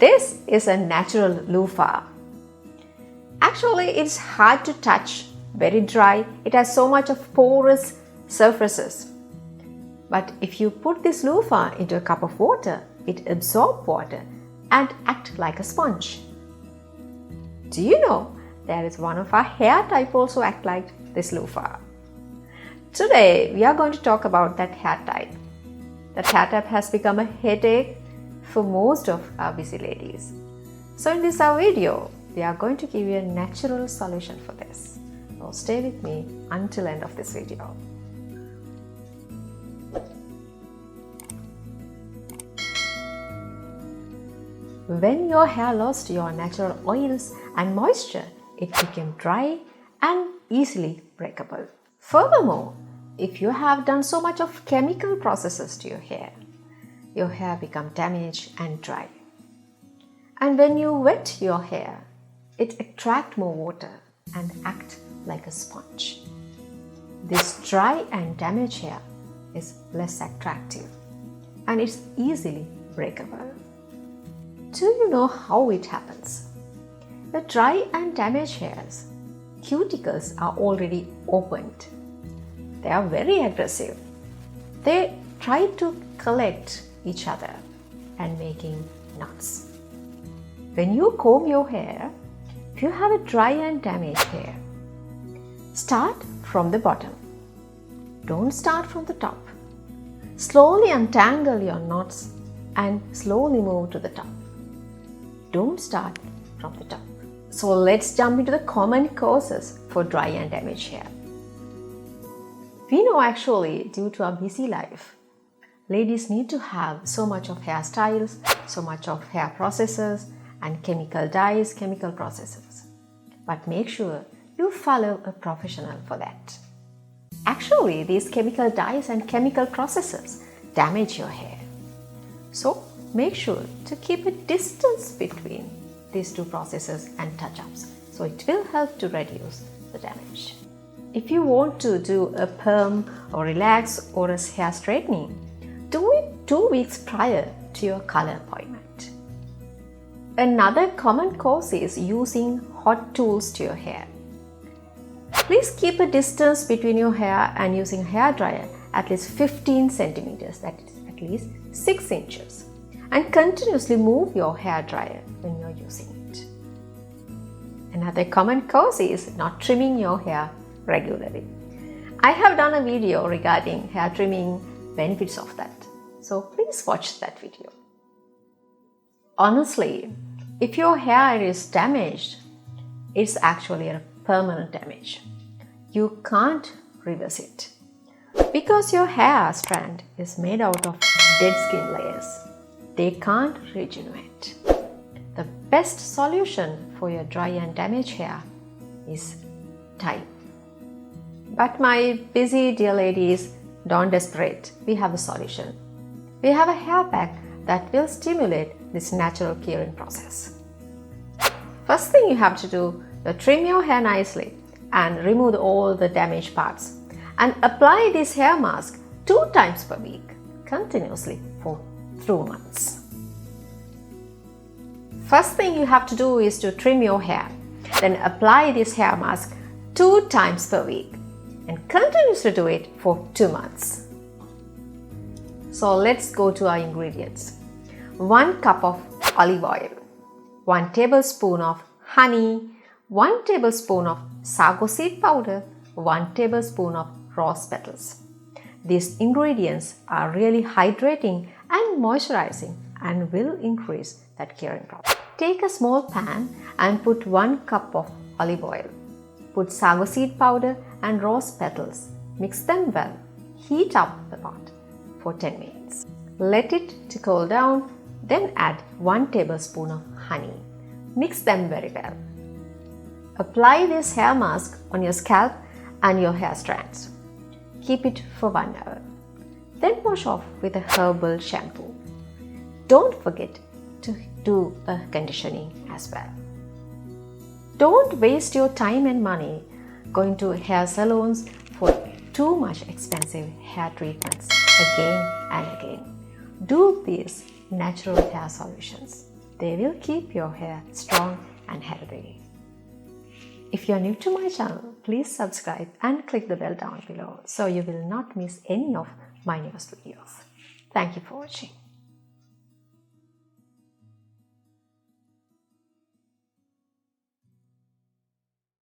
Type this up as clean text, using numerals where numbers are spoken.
This is a natural loofah. Actually, it's hard to touch, very dry. It has so much of porous surfaces. But if you put this loofah into a cup of water, it absorbs water and acts like a sponge. Do you know there is one of our hair type also act like this loofah? Today we are going to talk about that hair type. That hair type has become a headache for most of our busy ladies. So in this video, we are going to give you a natural solution for this. So stay with me until end of this video. When your hair lost your natural oils and moisture, it became dry and easily breakable. Furthermore, if you have done so much of chemical processes to your hair become damaged and dry. And when you wet your hair, it attracts more water and acts like a sponge. This dry and damaged hair is less attractive and it's easily breakable. Do you know how it happens? The dry and damaged hairs, cuticles are already opened. They are very aggressive. They try to collect each other and making knots. When you comb your hair, if you have a dry and damaged hair, start from the bottom. Don't start from the top. Slowly untangle your knots and slowly move to the top. Don't start from the top. So let's jump into the common causes for dry and damaged hair. We know actually due to our busy life, ladies need to have so much of hairstyles, so much of hair processes and chemical dyes, chemical processes. But make sure you follow a professional for that. Actually, these chemical dyes and chemical processes damage your hair. So make sure to keep a distance between these two processes and touch-ups. So it will help to reduce the damage. If you want to do a perm or relax or a hair straightening, do it 2 weeks prior to your color appointment. Another common cause is using hot tools to your hair. Please keep a distance between your hair and using a hair dryer at least 15 centimeters, that is at least 6 inches. And continuously move your hair dryer when you're using it. Another common cause is not trimming your hair regularly. I have done a video regarding hair trimming, benefits of that. So please watch that video. Honestly, if your hair is damaged, it's actually a permanent damage. You can't reverse it. Because your hair strand is made out of dead skin layers, they can't regenerate. The best solution for your dry and damaged hair is time. But my busy dear ladies, don't desperate. We have a solution. We have a hair pack that will stimulate this natural curing process. First thing you have to do is trim your hair nicely and remove all the damaged parts and apply this hair mask 2 times per week continuously for 2 months. First thing you have to do is to trim your hair, then apply this hair mask 2 times per week and continuously do it for 2 months. So let's go to our ingredients. 1 cup of olive oil, 1 tablespoon of honey, 1 tablespoon of sago seed powder, 1 tablespoon of rose petals. These ingredients are really hydrating and moisturizing and will increase that curing process. Take a small pan and put 1 cup of olive oil. Put sago seed powder and rose petals. Mix them well. Heat up the pot for 10 minutes. Let it to cool down. Then add 1 tablespoon of honey. Mix them very well. Apply this hair mask on your scalp and your hair strands. Keep it for 1 hour. Then wash off with a herbal shampoo. Don't forget to do a conditioning as well. Don't waste your time and money going to hair salons for too much expensive hair treatments again and again. Do these natural hair solutions. They will keep your hair strong and healthy. If you are new to my channel, please subscribe and click the bell down below so you will not miss any of my newest videos. Thank you for watching.